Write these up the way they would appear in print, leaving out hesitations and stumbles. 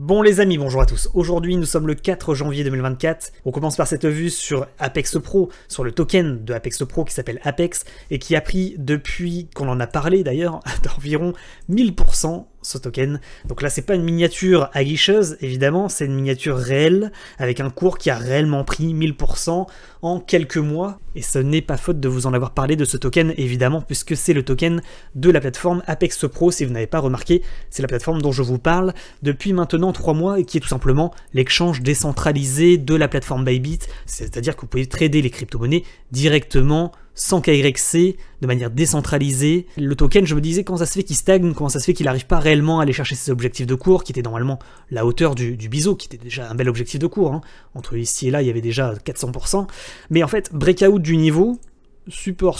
Bon les amis, bonjour à tous. Aujourd'hui nous sommes le 4 janvier 2024. On commence par cette vue sur Apex Pro, sur le token de Apex Pro qui s'appelle Apex et qui a pris depuis qu'on en a parlé d'ailleurs d'environ 1000% ce token. Donc là c'est pas une miniature aguicheuse évidemment, c'est une miniature réelle avec un cours qui a réellement pris 1000% en quelques mois. Et ce n'est pas faute de vous en avoir parlé de ce token évidemment puisque c'est le token de la plateforme Apex Pro. Si vous n'avez pas remarqué, c'est la plateforme dont je vous parle depuis maintenant 3 mois et qui est tout simplement l'exchange décentralisé de la plateforme Bybit, c'est-à-dire que vous pouvez trader les crypto-monnaies directement sans KYC, de manière décentralisée. Le token, je me disais, comment ça se fait qu'il stagne, comment ça se fait qu'il n'arrive pas réellement à aller chercher ses objectifs de cours, qui étaient normalement la hauteur du biseau, qui était déjà un bel objectif de cours, hein. Entre ici et là, il y avait déjà 400%. Mais en fait, breakout du niveau, support,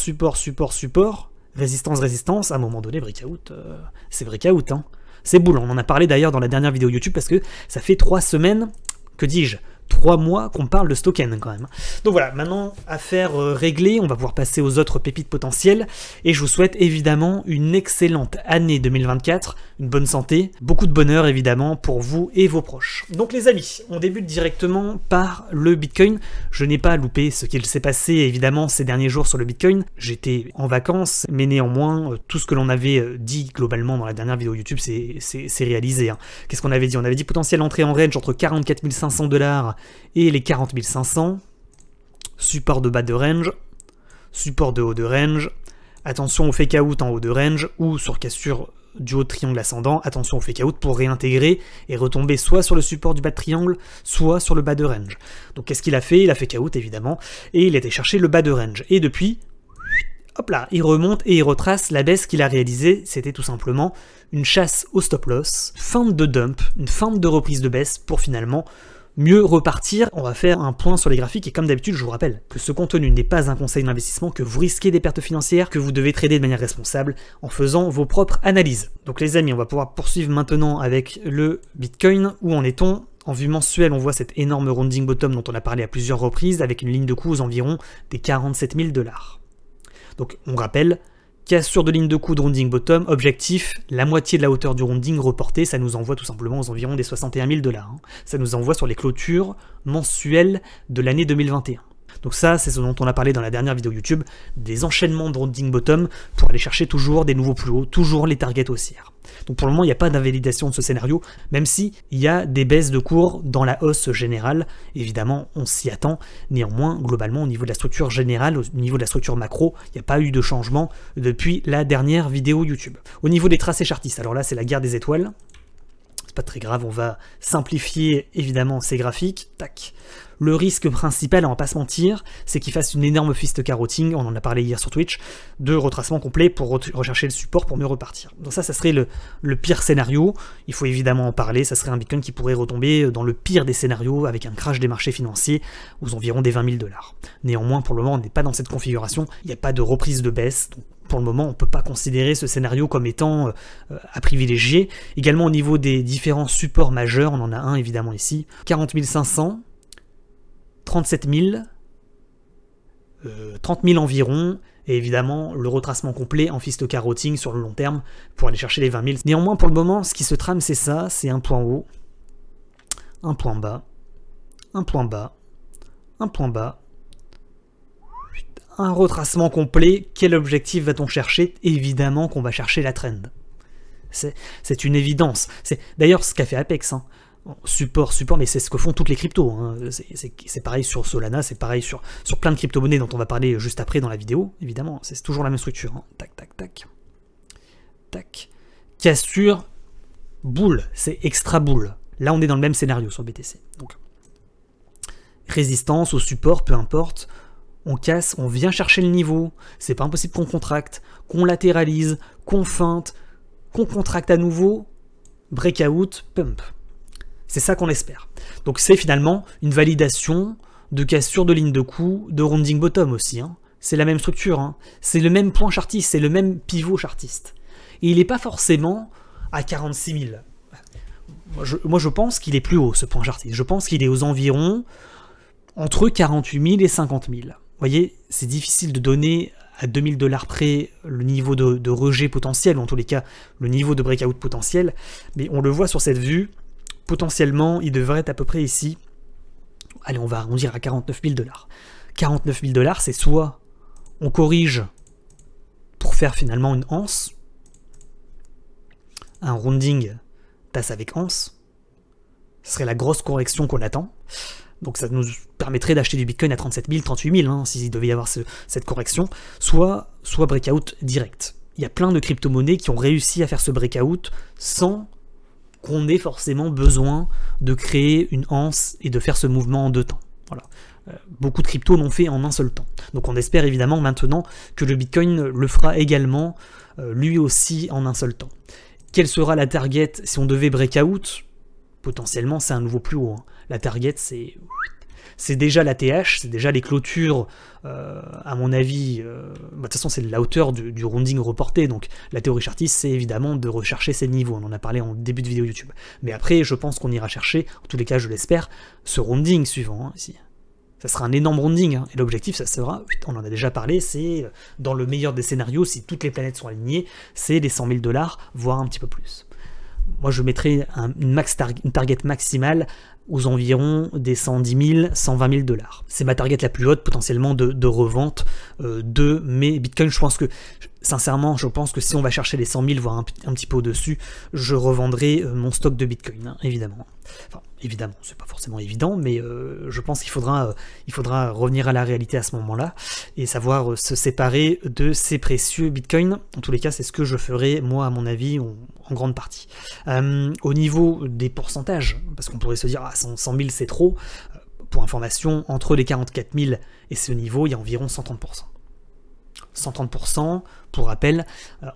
résistance, à un moment donné, breakout, c'est breakout, hein. C'est boule, on en a parlé d'ailleurs dans la dernière vidéo YouTube, parce que ça fait 3 semaines, que dis-je, 3 mois qu'on parle de ce token quand même. Donc voilà, maintenant, affaire réglée, on va pouvoir passer aux autres pépites potentielles, et je vous souhaite évidemment une excellente année 2024, une bonne santé, beaucoup de bonheur évidemment pour vous et vos proches. Donc les amis, on débute directement par le Bitcoin. Je n'ai pas loupé ce qu'il s'est passé évidemment ces derniers jours sur le Bitcoin, j'étais en vacances, mais néanmoins, tout ce que l'on avait dit globalement dans la dernière vidéo YouTube, c'est réalisé, hein. Qu'est-ce qu'on avait dit? On avait dit potentielle entrée en range entre 44 500 $ et les 40 500, support de bas de range, support de haut de range, attention au fake out en haut de range, ou sur cassure du haut de triangle ascendant, attention au fake out pour réintégrer et retomber soit sur le support du bas de triangle, soit sur le bas de range. Donc qu'est-ce qu'il a fait? Il a fake out évidemment, et il a été chercher le bas de range, et depuis, hop là, il remonte et il retrace la baisse qu'il a réalisée. C'était tout simplement une chasse au stop loss, feinte de dump, une feinte de reprise de baisse pour finalement mieux repartir. On va faire un point sur les graphiques et comme d'habitude je vous rappelle que ce contenu n'est pas un conseil d'investissement, que vous risquez des pertes financières, que vous devez trader de manière responsable en faisant vos propres analyses. Donc les amis, on va pouvoir poursuivre maintenant avec le Bitcoin. Où en est-on? En vue mensuelle, on voit cet énorme rounding bottom dont on a parlé à plusieurs reprises avec une ligne de coups aux environs des 47 000 $. Donc on rappelle, cassure de ligne de coup de rounding bottom, objectif, la moitié de la hauteur du rounding reporté, ça nous envoie tout simplement aux environs des 61 000 $. Hein. Ça nous envoie sur les clôtures mensuelles de l'année 2021. Donc ça, c'est ce dont on a parlé dans la dernière vidéo YouTube, des enchaînements de rounding bottom pour aller chercher toujours des nouveaux plus hauts, toujours les targets haussières. Donc pour le moment, il n'y a pas d'invalidation de ce scénario, même si il y a des baisses de cours dans la hausse générale. Évidemment, on s'y attend. Néanmoins, globalement, au niveau de la structure générale, au niveau de la structure macro, il n'y a pas eu de changement depuis la dernière vidéo YouTube. Au niveau des tracés chartistes, alors là, c'est la guerre des étoiles. C'est pas très grave, on va simplifier évidemment ces graphiques. Tac. Le risque principal, on va pas se mentir, c'est qu'il fasse une énorme fist carotting, on en a parlé hier sur Twitch, de retracement complet pour rechercher le support pour mieux repartir. Donc ça serait le pire scénario, il faut évidemment en parler, ça serait un Bitcoin qui pourrait retomber dans le pire des scénarios avec un crash des marchés financiers aux environs des 20 000 $. Néanmoins, pour le moment, on n'est pas dans cette configuration, il n'y a pas de reprise de baisse, donc pour le moment, on ne peut pas considérer ce scénario comme étant à privilégier. Également au niveau des différents supports majeurs, on en a un évidemment ici, 40 500, 37 000, 30 000 environ, et évidemment le retracement complet en fist carotting sur le long terme pour aller chercher les 20 000. Néanmoins, pour le moment, ce qui se trame, c'est ça, c'est un point haut, un point bas, un point bas, un point bas, un retracement complet. Quel objectif va-t-on chercher? Évidemment qu'on va chercher la trend. C'est une évidence. C'est d'ailleurs ce qu'a fait Apex, hein. Support, mais c'est ce que font toutes les cryptos, hein. C'est pareil sur Solana, c'est pareil sur plein de crypto-monnaies dont on va parler juste après dans la vidéo, évidemment, c'est toujours la même structure, hein. Tac, tac, tac. Tac. Cassure, boule, c'est extra boule. Là, on est dans le même scénario sur BTC. Donc, résistance au support, peu importe, on casse, on vient chercher le niveau, c'est pas impossible qu'on contracte, qu'on latéralise, qu'on feinte, qu'on contracte à nouveau, breakout, pump. C'est ça qu'on espère. Donc c'est finalement une validation de cassure de ligne de coup, de rounding bottom aussi, hein. C'est la même structure, hein. C'est le même point chartiste, c'est le même pivot chartiste. Et il n'est pas forcément à 46 000. Moi je pense qu'il est plus haut ce point chartiste. Je pense qu'il est aux environs entre 48 000 et 50 000. Vous voyez, c'est difficile de donner à 2000 $ près le niveau de rejet potentiel, ou en tous les cas le niveau de breakout potentiel, mais on le voit sur cette vue, potentiellement, il devrait être à peu près ici. Allez, on va arrondir à 49 000 $. 49 000 $, c'est soit on corrige pour faire finalement une anse, un rounding tasse avec anse, ce serait la grosse correction qu'on attend. Donc ça nous permettrait d'acheter du Bitcoin à 37 000, 38 000, hein, s'il devait y avoir cette correction, soit breakout direct. Il y a plein de crypto-monnaies qui ont réussi à faire ce breakout sans qu'on ait forcément besoin de créer une anse et de faire ce mouvement en 2 temps. Voilà. Beaucoup de cryptos l'ont fait en un seul temps. Donc on espère évidemment maintenant que le Bitcoin le fera également, lui aussi en un seul temps. Quelle sera la target si on devait breakout? Potentiellement c'est un nouveau plus haut. Hein. La target c'est déjà la TH, c'est déjà les clôtures, à mon avis, de toute façon c'est la hauteur du rounding reporté, donc la théorie chartiste c'est évidemment de rechercher ces niveaux, on en a parlé en début de vidéo YouTube. Mais après je pense qu'on ira chercher, en tous les cas je l'espère, ce rounding suivant, hein, ici. Ça sera un énorme rounding, hein, et l'objectif ça sera, on en a déjà parlé, c'est dans le meilleur des scénarios, si toutes les planètes sont alignées, c'est les 100 000 $, voire un petit peu plus. Moi je mettrais une target maximale aux environs des 110 000, 120 000 $. C'est ma target la plus haute potentiellement de revente de mes bitcoins. Je pense que, sincèrement, je pense que si on va chercher les 100 000, voire un petit peu au-dessus, je revendrai mon stock de bitcoin, hein, évidemment. Enfin, évidemment, c'est pas forcément évident, mais je pense qu'il faudra revenir à la réalité à ce moment-là et savoir se séparer de ces précieux bitcoins. En tous les cas, c'est ce que je ferai, moi, à mon avis, en grande partie. Au niveau des pourcentages, parce qu'on pourrait se dire, ah, 100 000 c'est trop, pour information, entre les 44 000 et ce niveau, il y a environ 130%. 130%, pour rappel,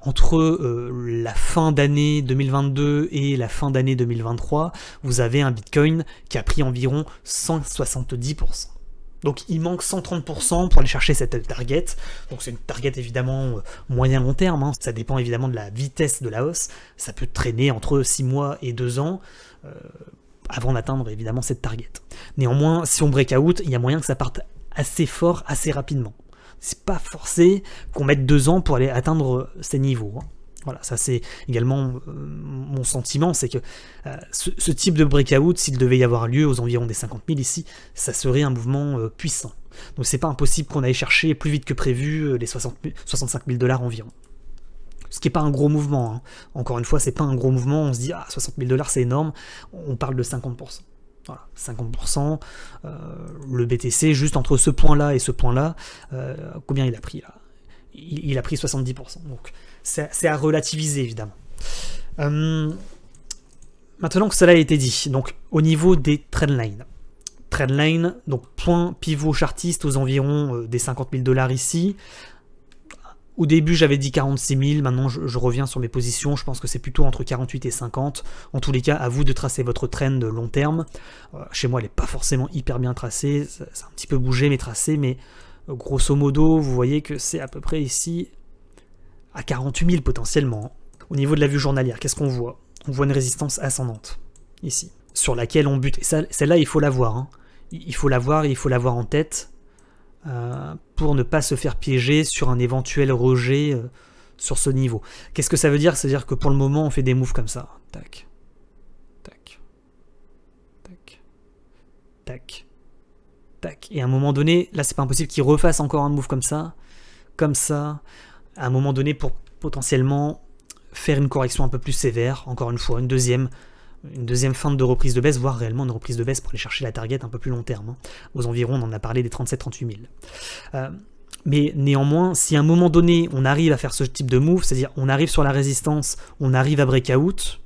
entre la fin d'année 2022 et la fin d'année 2023, vous avez un Bitcoin qui a pris environ 170%. Donc il manque 130% pour aller chercher cette target. Donc c'est une target évidemment moyen-long terme, hein. Ça dépend évidemment de la vitesse de la hausse. Ça peut traîner entre 6 mois et 2 ans avant d'atteindre évidemment cette target. Néanmoins, si on break out, il y a moyen que ça parte assez fort, assez rapidement. C'est pas forcé qu'on mette 2 ans pour aller atteindre ces niveaux, hein. Voilà, ça c'est également mon sentiment, c'est que ce type de breakout, s'il devait y avoir lieu aux environs des 50 000 ici, ça serait un mouvement puissant. Donc c'est pas impossible qu'on aille chercher plus vite que prévu les 65 000 $ environ. Ce qui n'est pas un gros mouvement, hein. Encore une fois, c'est pas un gros mouvement, on se dit, ah, 60 000 $ c'est énorme, on parle de 50%. Voilà, 50%, le BTC, juste entre ce point-là et ce point-là, combien il a pris là? Il a pris 70%, donc c'est à relativiser évidemment. Maintenant que cela a été dit, donc au niveau des trendlines, donc point pivot chartiste aux environs des 50 000 $ ici. Au début j'avais dit 46 000, maintenant je reviens sur mes positions, je pense que c'est plutôt entre 48 et 50. En tous les cas, à vous de tracer votre trend de long terme. Chez moi elle n'est pas forcément hyper bien tracée, ça a un petit peu bougé mes tracés, mais grosso modo vous voyez que c'est à peu près ici à 48 000 potentiellement. Au niveau de la vue journalière, qu'est-ce qu'on voit? On voit une résistance ascendante, ici, sur laquelle on bute. Et celle-là, il faut la voir, hein. Il faut la voir et il faut l'avoir en tête pour ne pas se faire piéger sur un éventuel rejet sur ce niveau. Qu'est-ce que ça veut dire? C'est-à-dire que pour le moment, on fait des moves comme ça. Tac, tac, tac, tac, tac. Et à un moment donné, là, c'est pas impossible qu'il refasse encore un move comme ça, à un moment donné pour potentiellement faire une correction un peu plus sévère, encore une fois, une deuxième feinte de reprise de baisse, voire réellement une reprise de baisse pour aller chercher la target un peu plus long terme, hein. Aux environs, on en a parlé des 37-38 000. Mais néanmoins, si à un moment donné, on arrive à faire ce type de move, c'est-à-dire on arrive sur la résistance, on arrive à breakout,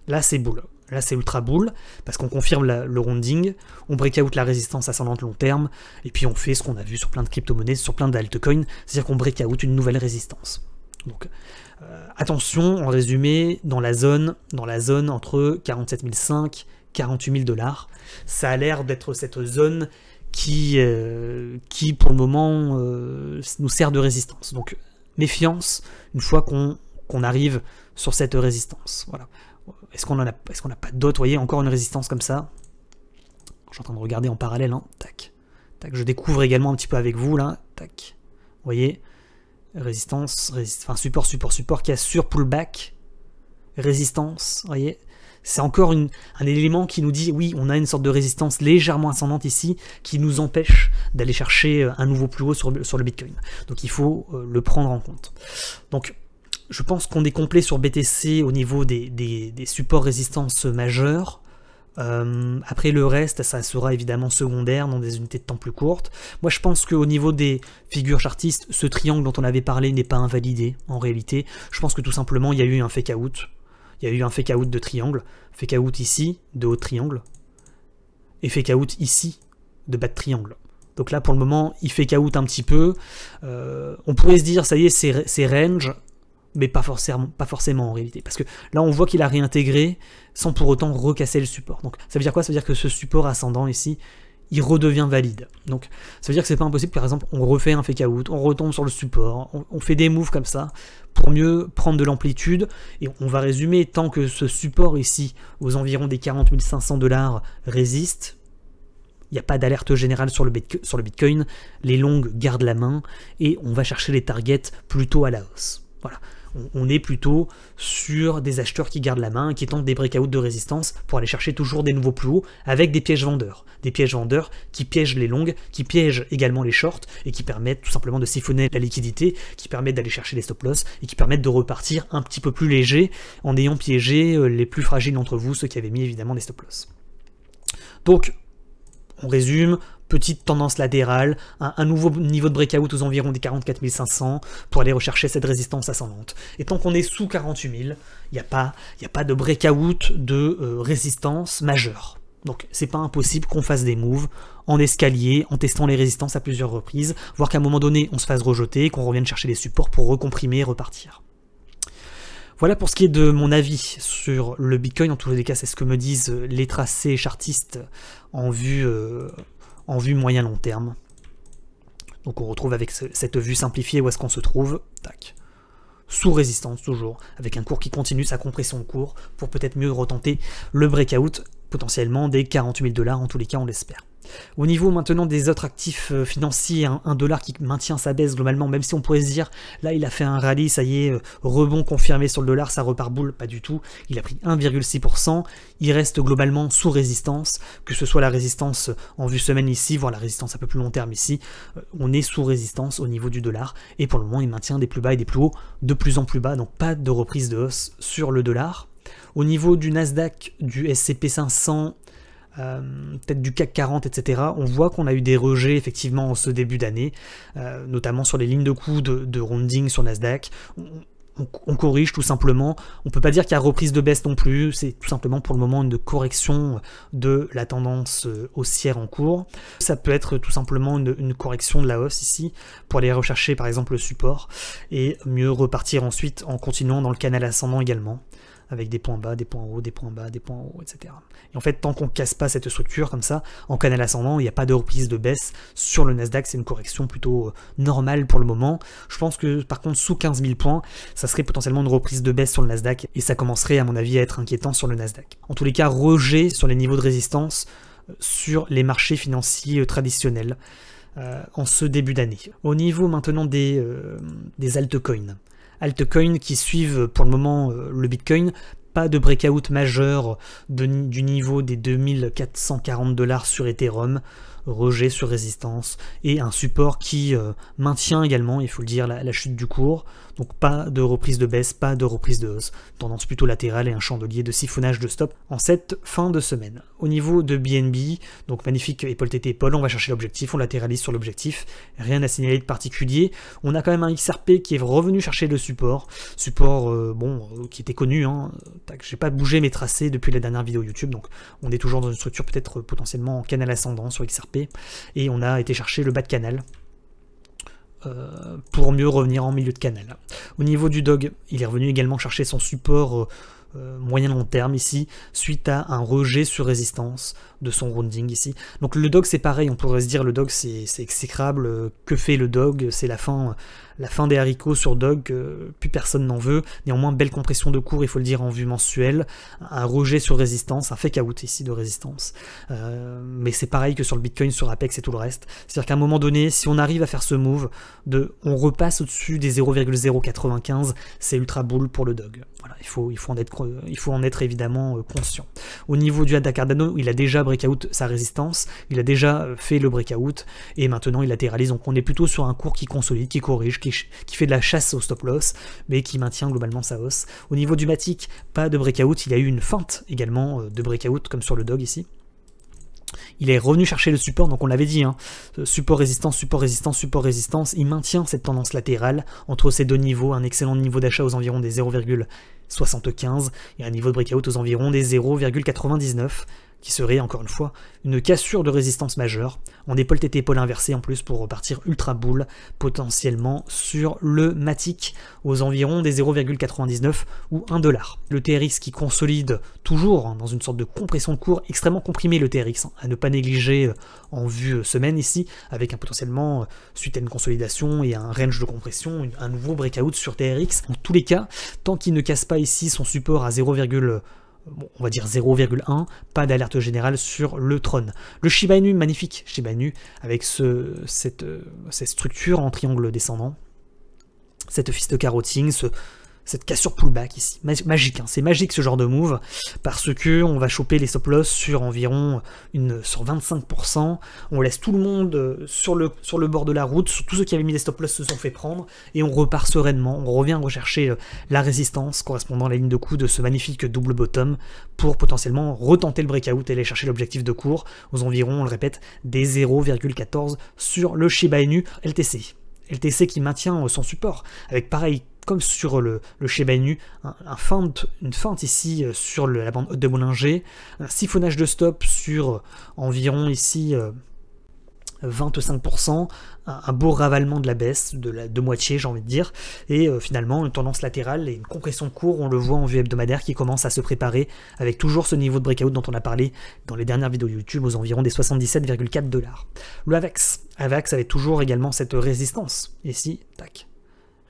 là c'est bull. Là c'est ultra bull, parce qu'on confirme le rounding, on breakout la résistance ascendante long terme, et puis on fait ce qu'on a vu sur plein de crypto-monnaies, sur plein d'altcoins, c'est-à-dire qu'on breakout une nouvelle résistance. Donc attention, en résumé, dans la zone entre 47 500 et 48 000 $, ça a l'air d'être cette zone qui pour le moment nous sert de résistance. Donc méfiance une fois qu'on arrive sur cette résistance. Voilà. Est-ce qu'on n'a pas d'autres? Vous voyez, encore une résistance comme ça. Je suis en train de regarder en parallèle, hein. Tac, tac. Je découvre également un petit peu avec vous là. Tac. Vous voyez, résistance, enfin support qui assure pullback, résistance. Vous voyez, c'est encore un élément qui nous dit, oui, on a une sorte de résistance légèrement ascendante ici, qui nous empêche d'aller chercher un nouveau plus haut sur le Bitcoin. Donc il faut le prendre en compte. Donc je pense qu'on est complet sur BTC au niveau des supports résistance majeurs. Après le reste, ça sera évidemment secondaire dans des unités de temps plus courtes. Moi je pense qu'au niveau des figures chartistes, ce triangle dont on avait parlé n'est pas invalidé en réalité. Je pense que tout simplement il y a eu un fake out. Il y a eu un fake out de triangle, fake out ici de haut de triangle, et fake out ici de bas de triangle. Donc là pour le moment il fake out un petit peu. On pourrait se dire ça y est c'est range, mais pas forcément en réalité, parce que là on voit qu'il a réintégré sans pour autant recasser le support. Donc ça veut dire quoi? Ça veut dire que ce support ascendant ici, il redevient valide. Donc ça veut dire que c'est pas impossible, par exemple, on refait un fake out, on retombe sur le support, on fait des moves comme ça, pour mieux prendre de l'amplitude, et on va résumer, tant que ce support ici, aux environs des 40 500 $ résiste, il n'y a pas d'alerte générale sur le Bitcoin, les longues gardent la main, et on va chercher les targets plutôt à la hausse. Voilà. On est plutôt sur des acheteurs qui gardent la main, qui tentent des breakouts de résistance pour aller chercher toujours des nouveaux plus hauts avec des pièges vendeurs. Des pièges vendeurs qui piègent les longues, qui piègent également les shorts et qui permettent tout simplement de siphonner la liquidité, qui permettent d'aller chercher les stop-loss et qui permettent de repartir un petit peu plus léger en ayant piégé les plus fragiles d'entre vous, ceux qui avaient mis évidemment des stop-loss. Donc, on résume. Petite tendance latérale, un nouveau niveau de breakout aux environs des 44 500 pour aller rechercher cette résistance ascendante. Et tant qu'on est sous 48 000, il n'y a pas de breakout de résistance majeure. Donc c'est pas impossible qu'on fasse des moves en escalier, en testant les résistances à plusieurs reprises, voire qu'à un moment donné on se fasse rejeter, qu'on revienne chercher les supports pour recomprimer et repartir. Voilà pour ce qui est de mon avis sur le Bitcoin. En tous les cas, c'est ce que me disent les tracés chartistes en vue moyen long terme. Donc on retrouve avec cette vue simplifiée où est-ce qu'on se trouve. Tac. Sous résistance toujours, avec un cours qui continue sa compression de cours pour peut-être mieux retenter le breakout potentiellement des 48 000 $, en tous les cas on l'espère. Au niveau maintenant des autres actifs financiers, un dollar qui maintient sa baisse globalement, même si on pourrait se dire, là il a fait un rallye, ça y est, rebond confirmé sur le dollar, ça repart boule, pas du tout, il a pris 1,6%, il reste globalement sous résistance, que ce soit la résistance en vue semaine ici, voire la résistance un peu plus long terme ici, on est sous résistance au niveau du dollar, et pour le moment il maintient des plus bas et des plus hauts de plus en plus bas, donc pas de reprise de hausse sur le dollar. Au niveau du Nasdaq, du S&P 500, peut-être du CAC 40, etc., on voit qu'on a eu des rejets effectivement en ce début d'année, notamment sur les lignes de coûts de rounding sur Nasdaq. On corrige tout simplement, on peut pas dire qu'il y a reprise de baisse non plus, c'est tout simplement pour le moment une correction de la tendance haussière en cours. Ça peut être tout simplement une correction de la hausse ici, pour aller rechercher par exemple le support, et mieux repartir ensuite en continuant dans le canal ascendant également, avec des points bas, des points hauts, des points bas, des points hauts, etc. Et en fait, tant qu'on ne casse pas cette structure comme ça, en canal ascendant, il n'y a pas de reprise de baisse sur le Nasdaq, c'est une correction plutôt normale pour le moment. Je pense que par contre, sous 15 000 points, ça serait potentiellement une reprise de baisse sur le Nasdaq, et ça commencerait à mon avis à être inquiétant sur le Nasdaq. En tous les cas, rejet sur les niveaux de résistance sur les marchés financiers traditionnels en ce début d'année. Au niveau maintenant des altcoins. Altcoins qui suivent pour le moment le Bitcoin, pas de breakout majeur du niveau des 2440 $ sur Ethereum, rejet sur résistance, et un support qui maintient également, il faut le dire, la chute du cours, donc pas de reprise de baisse, pas de reprise de hausse, tendance plutôt latérale et un chandelier de siphonnage de stop en cette fin de semaine. Au niveau de BNB, donc magnifique épaule tété épaule, on va chercher l'objectif, on latéralise sur l'objectif, rien à signaler de particulier. On a quand même un XRP qui est revenu chercher le support qui était connu, hein. J'ai pas bougé mes tracés depuis la dernière vidéo YouTube, donc on est toujours dans une structure peut-être potentiellement en canal ascendant sur XRP, et on a été chercher le bas de canal pour mieux revenir en milieu de canal. Au niveau du DOG, il est revenu également chercher son support moyen long terme ici, suite à un rejet sur résistance de son rounding ici. Donc le DOG c'est pareil, on pourrait se dire le DOG c'est exécrable, que fait le DOG, c'est la fin la fin des haricots sur Dog, plus personne n'en veut. Néanmoins, belle compression de cours, il faut le dire, en vue mensuelle. Un rejet sur résistance, un fake out ici de résistance. Mais c'est pareil que sur le Bitcoin, sur Apex et tout le reste. C'est-à-dire qu'à un moment donné, si on arrive à faire ce move, on repasse au-dessus des 0,095, c'est ultra bull pour le Dog. Voilà, il faut en être évidemment conscient. Au niveau du ADA Cardano, il a déjà breakout sa résistance, il a déjà fait le breakout, et maintenant il latéralise. Donc on est plutôt sur un cours qui consolide, qui corrige, qui fait de la chasse au stop loss, mais qui maintient globalement sa hausse. Au niveau du Matic, pas de breakout, il y a eu une feinte également de breakout, comme sur le Dog ici. Il est revenu chercher le support, donc on l'avait dit, hein, support résistance, support résistance, support résistance, il maintient cette tendance latérale entre ces deux niveaux, un excellent niveau d'achat aux environs des 0,75 et un niveau de breakout aux environs des 0,99, qui serait encore une fois une cassure de résistance majeure, en épaule TT épaule inversée en plus pour repartir ultra bull potentiellement sur le Matic aux environs des 0,99 ou 1$. Le TRX qui consolide toujours dans une sorte de compression de cours, extrêmement comprimé le TRX, à ne pas négliger en vue semaine ici, avec un potentiellement, suite à une consolidation et un range de compression, un nouveau breakout sur TRX. En tous les cas, tant qu'il ne casse pas ici son support à 0,1, on va dire 0,1, pas d'alerte générale sur le Tron. Le Shiba Inu, magnifique Shiba Inu, avec cette structure en triangle descendant, cette fist carotting, cette cassure pullback ici, magique, hein. C'est magique ce genre de move, parce que on va choper les stop loss sur environ sur 25%, on laisse tout le monde sur le bord de la route, tous ceux qui avaient mis des stop loss se sont fait prendre, et on repart sereinement, on revient rechercher la résistance correspondant à la ligne de coup de ce magnifique double bottom, pour potentiellement retenter le breakout et aller chercher l'objectif de cours, aux environs, on le répète, des 0,14 sur le Shiba Inu LTC. LTC qui maintient son support, avec pareil, comme sur le Shiba Inu, une feinte ici sur la bande haute de Bollinger, un siphonnage de stop sur environ ici 25%, un beau ravalement de la baisse, de moitié j'ai envie de dire, et finalement une tendance latérale et une compression de cours, on le voit en vue hebdomadaire qui commence à se préparer, avec toujours ce niveau de breakout dont on a parlé dans les dernières vidéos YouTube aux environs des 77,4$. Le AVAX avait toujours également cette résistance, ici, tac,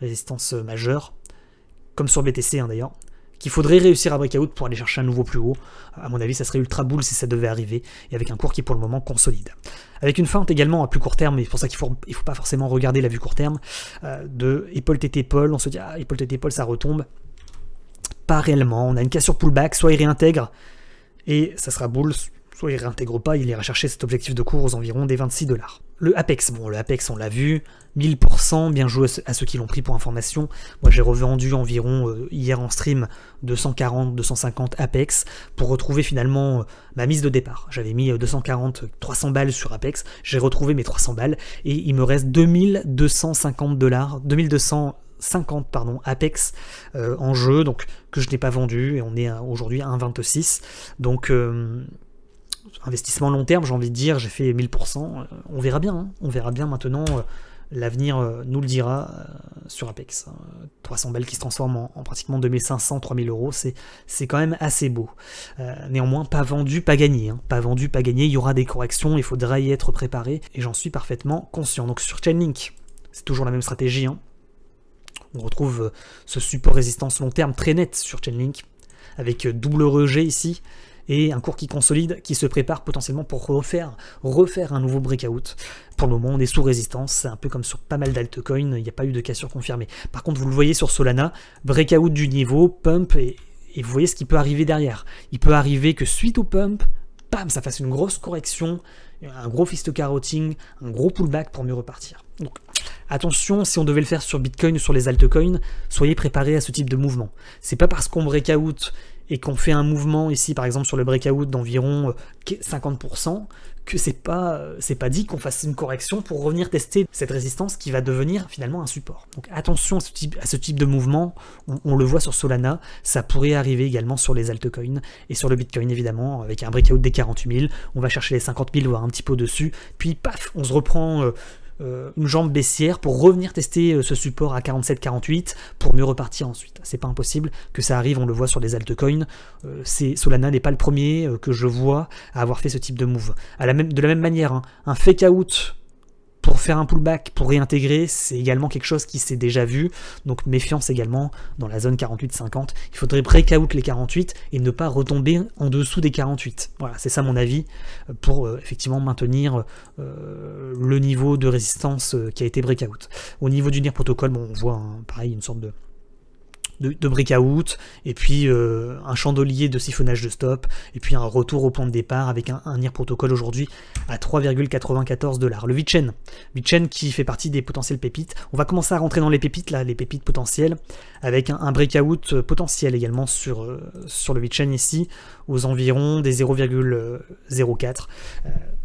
résistance majeure, comme sur BTC hein, d'ailleurs, qu'il faudrait réussir à breakout pour aller chercher un nouveau plus haut. À mon avis, ça serait ultra bull si ça devait arriver, et avec un cours qui pour le moment consolide. Avec une feinte également à plus court terme, et c'est pour ça qu'il faut pas forcément regarder la vue court terme, de épaule TT épaule, on se dit ah épaule TT épaule ça retombe. Pas réellement, on a une cassure pullback, soit il réintègre, et ça sera bull, soit il réintègre pas, il ira chercher cet objectif de cours aux environs des 26$. Le Apex, bon le Apex on l'a vu, 1000%, bien joué à ceux qui l'ont pris pour information. Moi j'ai revendu environ hier en stream 240-250 Apex pour retrouver finalement ma mise de départ. J'avais mis 300 balles sur Apex, j'ai retrouvé mes 300 balles et il me reste 2250 pardon, Apex en jeu, donc que je n'ai pas vendu, et on est aujourd'hui à 1,26, donc investissement long terme, j'ai envie de dire, j'ai fait 1000%, on verra bien, hein. On verra bien maintenant, l'avenir nous le dira sur Apex. 300 balles qui se transforment en pratiquement 2500-3000 euros, c'est quand même assez beau. Néanmoins, pas vendu, pas gagné, hein. Pas vendu, pas gagné, il y aura des corrections, il faudra y être préparé, et j'en suis parfaitement conscient. Donc sur Chainlink, c'est toujours la même stratégie, hein. On retrouve ce support résistance long terme très net sur Chainlink, avec double rejet ici, et un cours qui consolide, qui se prépare potentiellement pour refaire un nouveau breakout. Pour le moment, on est sous résistance, c'est un peu comme sur pas mal d'altcoins, il n'y a pas eu de cassure confirmée. Par contre, vous le voyez sur Solana, breakout du niveau, pump, et vous voyez ce qui peut arriver derrière. Il peut arriver que suite au pump, bam, ça fasse une grosse correction, un gros fist carotting, un gros pullback pour mieux repartir. Donc, attention, si on devait le faire sur Bitcoin ou sur les altcoins, soyez préparés à ce type de mouvement. C'est pas parce qu'on breakout et qu'on fait un mouvement ici, par exemple sur le breakout d'environ 50%, que c'est pas dit qu'on fasse une correction pour revenir tester cette résistance qui va devenir finalement un support. Donc attention à ce type de mouvement, on le voit sur Solana, ça pourrait arriver également sur les altcoins et sur le Bitcoin évidemment, avec un breakout des 48 000, on va chercher les 50 000, voire un petit peu dessus, puis paf, on se reprend une jambe baissière pour revenir tester ce support à 47-48 pour mieux repartir ensuite. C'est pas impossible que ça arrive, on le voit sur les altcoins. Solana n'est pas le premier que je vois à avoir fait ce type de move. De la même manière, hein, un fake out Pour faire un pullback, pour réintégrer, c'est également quelque chose qui s'est déjà vu, donc méfiance également dans la zone 48-50. Il faudrait breakout les 48 et ne pas retomber en dessous des 48. Voilà, c'est ça mon avis, pour effectivement maintenir le niveau de résistance qui a été breakout. Au niveau du NIR protocole, bon, on voit pareil une sorte de breakout, et puis un chandelier de siphonnage de stop, et puis un retour au point de départ avec un NIR protocole aujourd'hui à 3,94 $. Le VeChain qui fait partie des potentiels pépites. On va commencer à rentrer dans les pépites, là, les pépites potentielles, avec un breakout potentiel également sur le VeChain ici, aux environs des 0,04.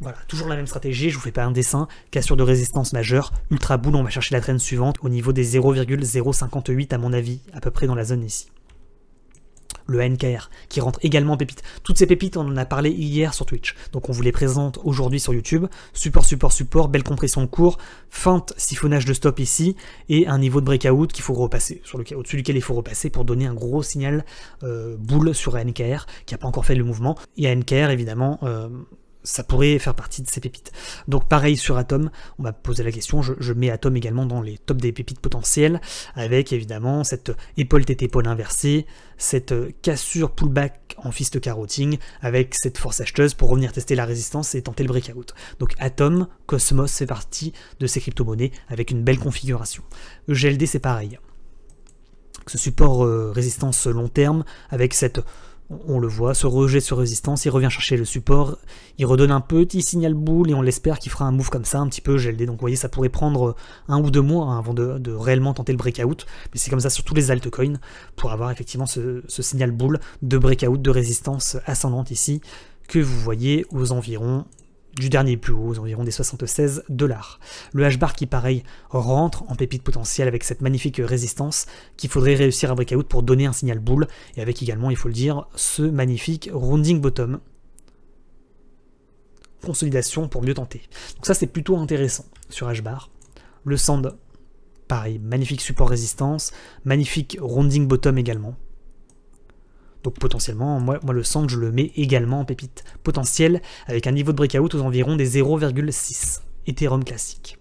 Voilà, toujours la même stratégie, je vous fais pas un dessin, cassure de résistance majeure, ultra bull, on va chercher la traîne suivante au niveau des 0,058 à mon avis, à peu près dans la zone ici. Le ANKR qui rentre également en pépite. Toutes ces pépites, on en a parlé hier sur Twitch, donc on vous les présente aujourd'hui sur YouTube. Support, support, support, belle compression de cours, feinte, siphonnage de stop ici, et un niveau de breakout qu'il faut repasser, au-dessus duquel il faut repasser pour donner un gros signal boule sur ANKR, qui n'a pas encore fait le mouvement. Et ANKR, évidemment, ça pourrait faire partie de ces pépites. Donc pareil sur Atom, on m'a posé la question, je mets Atom également dans les tops des pépites potentielles, avec évidemment cette épaule tête épaule inversée, cette cassure pullback en fist carotting, avec cette force acheteuse pour revenir tester la résistance et tenter le breakout. Donc Atom, Cosmos fait partie de ces crypto-monnaies avec une belle configuration. EGLD c'est pareil. Ce support résistance long terme avec cette... On le voit, ce rejet sur résistance, il revient chercher le support, il redonne un petit signal boule et on l'espère qu'il fera un move comme ça, un petit peu GLD. Donc vous voyez, ça pourrait prendre 1 ou 2 mois hein, avant de réellement tenter le breakout, mais c'est comme ça sur tous les altcoins pour avoir effectivement ce signal boule de breakout, de résistance ascendante ici, que vous voyez aux environs du dernier plus haut, aux environs des 76 $. Le H-bar qui, pareil, rentre en pépite potentielle avec cette magnifique résistance qu'il faudrait réussir à breakout pour donner un signal boule, et avec également, il faut le dire, ce magnifique rounding bottom. Consolidation pour mieux tenter. Donc ça, c'est plutôt intéressant sur H-bar. Le Sand, pareil, magnifique support résistance, magnifique rounding bottom également. Donc potentiellement, moi le Sand, je le mets également en pépite potentielle avec un niveau de breakout aux environs des 0,6. Ethereum classique.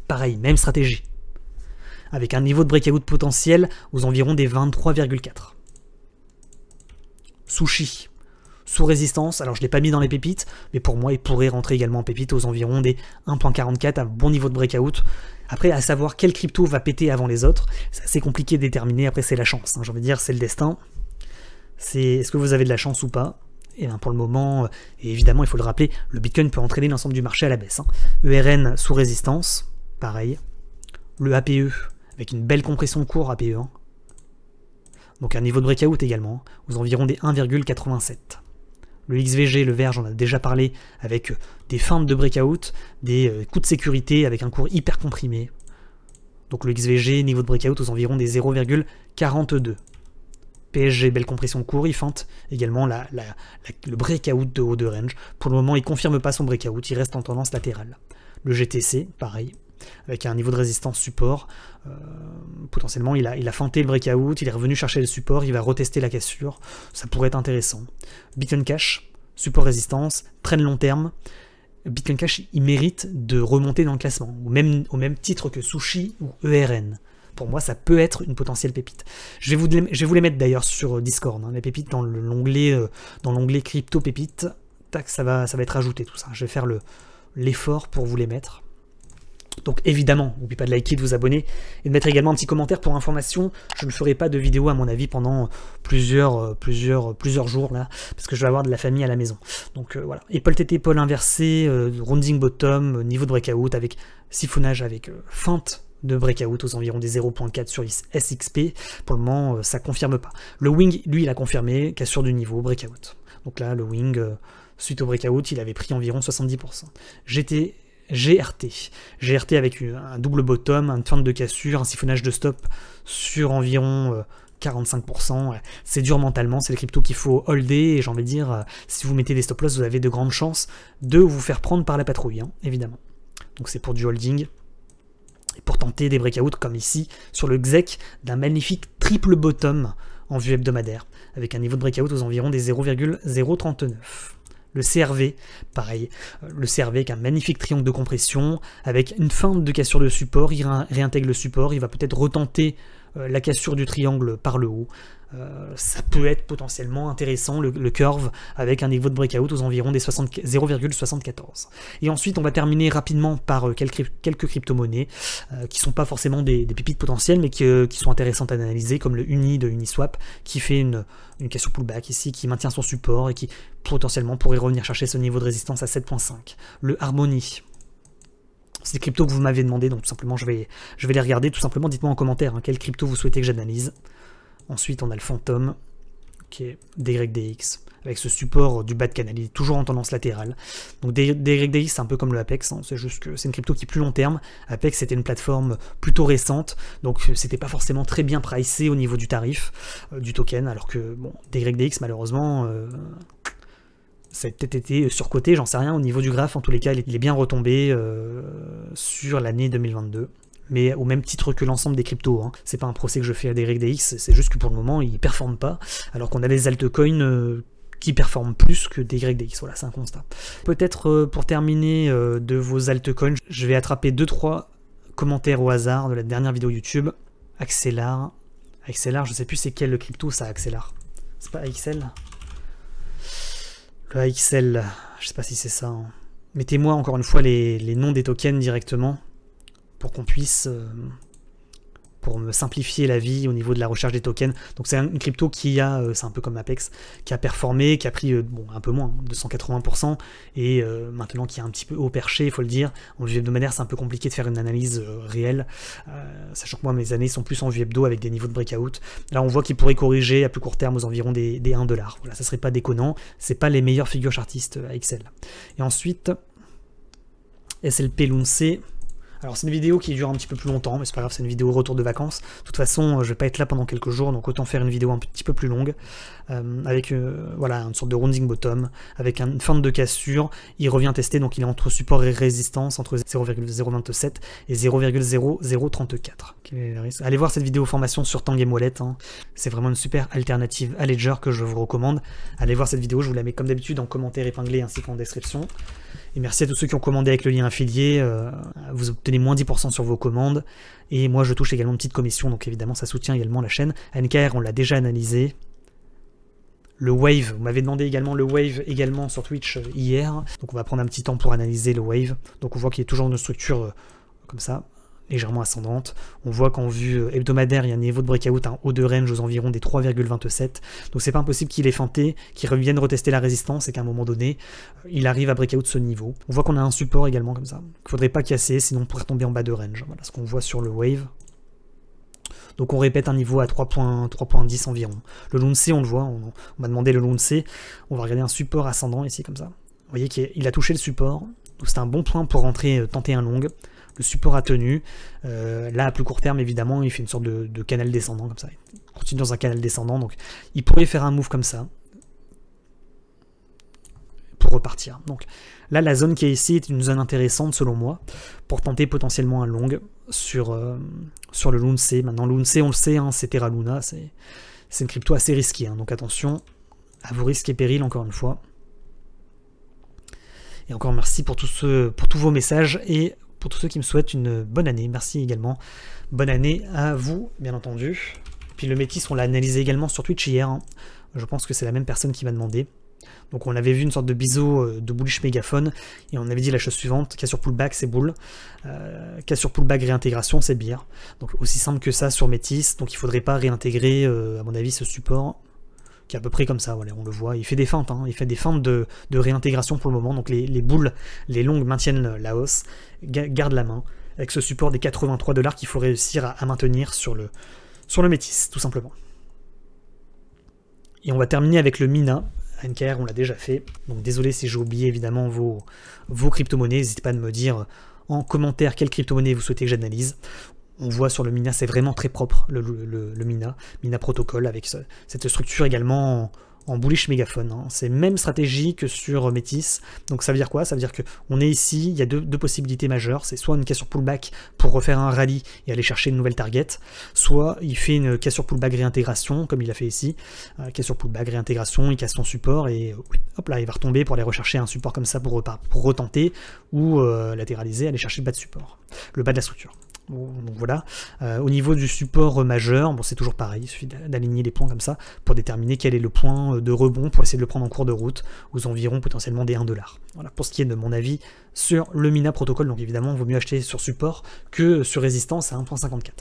Pareil, même stratégie. Avec un niveau de breakout potentiel aux environs des 23,4. Sushi. Sous résistance, alors je ne l'ai pas mis dans les pépites, mais pour moi il pourrait rentrer également en pépite aux environs des 1.44, un bon niveau de breakout. Après, à savoir quel crypto va péter avant les autres, c'est assez compliqué de déterminer, après c'est la chance, hein, j'ai envie de dire, c'est le destin. Est-ce que vous avez de la chance ou pas? Et bien pour le moment, et évidemment il faut le rappeler, le Bitcoin peut entraîner l'ensemble du marché à la baisse. Hein. ERN sous résistance, pareil. Le APE, avec une belle compression de cours APE1. Donc un niveau de breakout également, aux environs des 1,87. Le XVG, le vert, j'en ai déjà parlé, avec des feintes de breakout, des coups de sécurité avec un cours hyper comprimé. Donc le XVG, niveau de breakout aux environs des 0,42. PSG, belle compression de cours, il feinte également le breakout de haut de range. Pour le moment, il ne confirme pas son breakout, il reste en tendance latérale. Le GTC, pareil, avec un niveau de résistance support. Potentiellement, il a feinté le breakout, il est revenu chercher le support, il va retester la cassure. Ça pourrait être intéressant. Bitcoin Cash, support résistance, traîne long terme. Bitcoin Cash, il mérite de remonter dans le classement, au même titre que Sushi ou ERN. Pour moi, ça peut être une potentielle pépite. Je vais vous les mettre d'ailleurs sur Discord, hein, les pépites dans l'onglet crypto pépites. Tac, ça va être ajouté tout ça. Je vais faire l'effort pour vous les mettre. Donc évidemment, n'oubliez pas de liker, de vous abonner et de mettre également un petit commentaire pour information. Je ne ferai pas de vidéo à mon avis pendant plusieurs jours là, parce que je vais avoir de la famille à la maison. Donc voilà, épaule tête épaule inversée, rounding bottom, niveau de breakout avec siphonnage avec feinte de breakout aux environs des 0.4 sur SXP. Pour le moment, ça confirme pas. Le Wing, lui, il a confirmé, cassure du niveau, breakout. Donc là, le Wing, suite au breakout, il avait pris environ 70%. GRT avec un double bottom, une feinte de cassure, un siphonnage de stop sur environ 45%. C'est dur mentalement, c'est le crypto qu'il faut holder, et j'ai envie de dire, si vous mettez des stop loss, vous avez de grandes chances de vous faire prendre par la patrouille, hein, évidemment. Donc c'est pour du holding. Et pour tenter des breakouts comme ici, sur le XEC, d'un magnifique triple bottom en vue hebdomadaire, avec un niveau de breakout aux environs des 0,039. Le CRV, pareil, le CRV avec un magnifique triangle de compression, avec une fin de cassure de support, il réintègre le support, il va peut-être retenter la cassure du triangle par le haut. Ça peut être potentiellement intéressant, le curve, avec un niveau de breakout aux environs des 0,74. Et ensuite, on va terminer rapidement par quelques crypto-monnaies qui sont pas forcément des pépites potentielles, mais qui sont intéressantes à analyser, comme le Uni de Uniswap, qui fait une cassure pullback ici, qui maintient son support et qui potentiellement pourrait revenir chercher ce niveau de résistance à 7.5. Le Harmony. C'est des cryptos que vous m'avez demandé, donc tout simplement je vais les regarder. Tout simplement, dites-moi en commentaire quelle crypto vous souhaitez que j'analyse. Ensuite, on a le Phantom, qui est DYDX, avec ce support du bas de canal, il est toujours en tendance latérale. Donc DYDX, c'est un peu comme le Apex, c'est juste que c'est une crypto qui est plus long terme. Apex, c'était une plateforme plutôt récente, donc c'était pas forcément très bien pricé au niveau du tarif du token, alors que bon, DYDX, malheureusement, ça a peut-être été surcoté, j'en sais rien, au niveau du graphe, en tous les cas, il est bien retombé sur l'année 2022. Mais au même titre que l'ensemble des cryptos. C'est pas un procès que je fais à DYDX, c'est juste que pour le moment, ils performent pas, alors qu'on a des altcoins qui performent plus que DYDX. Voilà, c'est un constat. Peut-être pour terminer de vos altcoins, je vais attraper 2-3 commentaires au hasard de la dernière vidéo YouTube. Axelar, je sais plus c'est quel crypto ça, Axelar. C'est pas AXL? Le AXL, je sais pas si c'est ça. Mettez-moi encore une fois les noms des tokens directement, pour qu'on puisse, pour me simplifier la vie au niveau de la recherche des tokens. Donc c'est une crypto qui a, c'est un peu comme Apex, qui a performé, qui a pris bon, un peu moins, 280%, et maintenant qui est un petit peu haut perché, il faut le dire. En vue hebdomadaire, c'est un peu compliqué de faire une analyse réelle, sachant que moi, mes années sont plus en vue hebdo avec des niveaux de breakout. Là, on voit qu'il pourrait corriger à plus court terme aux environs des 1$. Voilà, ça serait pas déconnant, c'est pas les meilleures figures chartistes à Excel. Et ensuite, SLP Lunce. Alors c'est une vidéo qui dure un petit peu plus longtemps, mais c'est pas grave, c'est une vidéo retour de vacances. De toute façon, je vais pas être là pendant quelques jours, donc autant faire une vidéo un petit peu plus longue, avec voilà, une sorte de rounding bottom, avec une fin de cassure. Il revient tester, donc il est entre support et résistance, entre 0,027 et 0,0034. Allez voir cette vidéo formation sur Tangame Wallet, c'est vraiment une super alternative à Ledger que je vous recommande. Allez voir cette vidéo, je vous la mets comme d'habitude en commentaire épinglé ainsi qu'en description. Et merci à tous ceux qui ont commandé avec le lien affilié, vous obtenez moins 10% sur vos commandes, et moi je touche également une petite commission, donc évidemment ça soutient également la chaîne. NKR, on l'a déjà analysé. Le Wave, vous m'avez demandé également le Wave également sur Twitch hier, donc on va prendre un petit temps pour analyser le Wave. Donc on voit qu'il y a toujours une structure comme ça, légèrement ascendante. On voit qu'en vue hebdomadaire, il y a un niveau de breakout, un haut de range aux environs des 3,27. Donc c'est pas impossible qu'il ait feinté, qu'il revienne retester la résistance et qu'à un moment donné, il arrive à breakout ce niveau. On voit qu'on a un support également comme ça, qu'il ne faudrait pas casser, sinon on pourrait tomber en bas de range. Voilà ce qu'on voit sur le Wave. Donc on répète un niveau à 3.10 environ. Le Lunce, on le voit, on m'a demandé le Lunce. On va regarder un support ascendant ici comme ça. Vous voyez qu'il a touché le support, donc c'est un bon point pour rentrer, tenter un long. Le support a tenu. Là, à plus court terme, évidemment, il fait une sorte de canal descendant, comme ça. Il continue dans un canal descendant, donc il pourrait faire un move comme ça pour repartir. Donc là, la zone qui est ici est une zone intéressante, selon moi, pour tenter potentiellement un long sur le Lunce. Maintenant, Lunce, on le sait, c'est Terra Luna, c'est une crypto assez risquée, donc attention à vos risques et périls, encore une fois. Et encore merci pour tous vos messages, et pour tous ceux qui me souhaitent une bonne année. Merci également. Bonne année à vous, bien entendu. Puis le Métis, on l'a analysé également sur Twitch hier. Je pense que c'est la même personne qui m'a demandé. Donc on avait vu une sorte de biseau de bullish mégaphone, et on avait dit la chose suivante: cassure pullback, c'est bull. Cassure pullback, réintégration, c'est bear. Donc aussi simple que ça sur Métis. Donc il ne faudrait pas réintégrer, à mon avis, ce support, qui est à peu près comme ça, voilà, on le voit, il fait des feintes, il fait des feintes de réintégration pour le moment, donc les boules, les longues maintiennent la hausse, garde la main, avec ce support des 83$ qu'il faut réussir à maintenir sur le Métis, tout simplement. Et on va terminer avec le Mina. NKR, on l'a déjà fait, donc désolé si j'ai oublié évidemment vos crypto-monnaies, n'hésitez pas à me dire en commentaire quelle crypto-monnaie vous souhaitez que j'analyse. On voit sur le Mina, c'est vraiment très propre, le Mina Protocol, avec cette structure également en bullish mégaphone. Hein. C'est même stratégie que sur Métis. Donc ça veut dire quoi? Ça veut dire qu'on est ici, il y a deux possibilités majeures. C'est soit une cassure pullback pour refaire un rallye et aller chercher une nouvelle target, soit il fait une cassure pullback réintégration, comme il a fait ici. Cassure pullback réintégration, il casse son support et hop là, il va retomber pour aller rechercher un support comme ça pour retenter, ou latéraliser, aller chercher le bas de support, le bas de la structure. Bon, donc voilà. Au niveau du support majeur, bon, c'est toujours pareil, il suffit d'aligner les points comme ça pour déterminer quel est le point de rebond pour essayer de le prendre en cours de route aux environs potentiellement des 1$. Voilà, pour ce qui est de mon avis sur le Mina protocole. Donc évidemment, il vaut mieux acheter sur support que sur résistance à 1.54.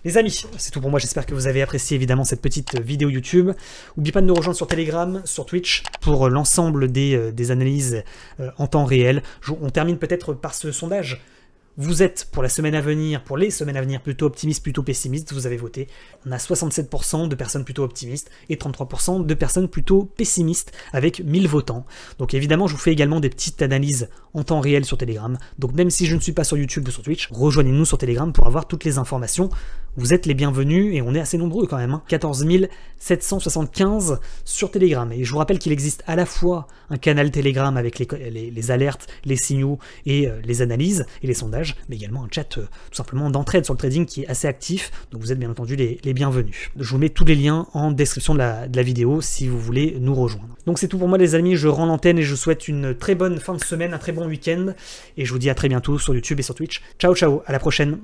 Les amis, c'est tout pour moi, j'espère que vous avez apprécié évidemment cette petite vidéo YouTube. N'oubliez pas de nous rejoindre sur Telegram, sur Twitch, pour l'ensemble des analyses en temps réel. On termine peut-être par ce sondage. Vous êtes pour la semaine à venir, pour les semaines à venir, plutôt optimiste, plutôt pessimiste, vous avez voté. On a 67% de personnes plutôt optimistes et 33% de personnes plutôt pessimistes avec 1000 votants. Donc évidemment, je vous fais également des petites analyses en temps réel sur Telegram. Donc même si je ne suis pas sur YouTube ou sur Twitch, rejoignez-nous sur Telegram pour avoir toutes les informations. Vous êtes les bienvenus et on est assez nombreux quand même. Hein. 14 775 sur Telegram. Et je vous rappelle qu'il existe à la fois un canal Telegram avec les alertes, les signaux et les analyses et les sondages, mais également un chat tout simplement d'entraide sur le trading qui est assez actif, donc vous êtes bien entendu les bienvenus. Je vous mets tous les liens en description de la vidéo si vous voulez nous rejoindre. Donc c'est tout pour moi les amis, je rends l'antenne et je vous souhaite une très bonne fin de semaine, un très bon week-end, et je vous dis à très bientôt sur YouTube et sur Twitch. Ciao ciao, à la prochaine,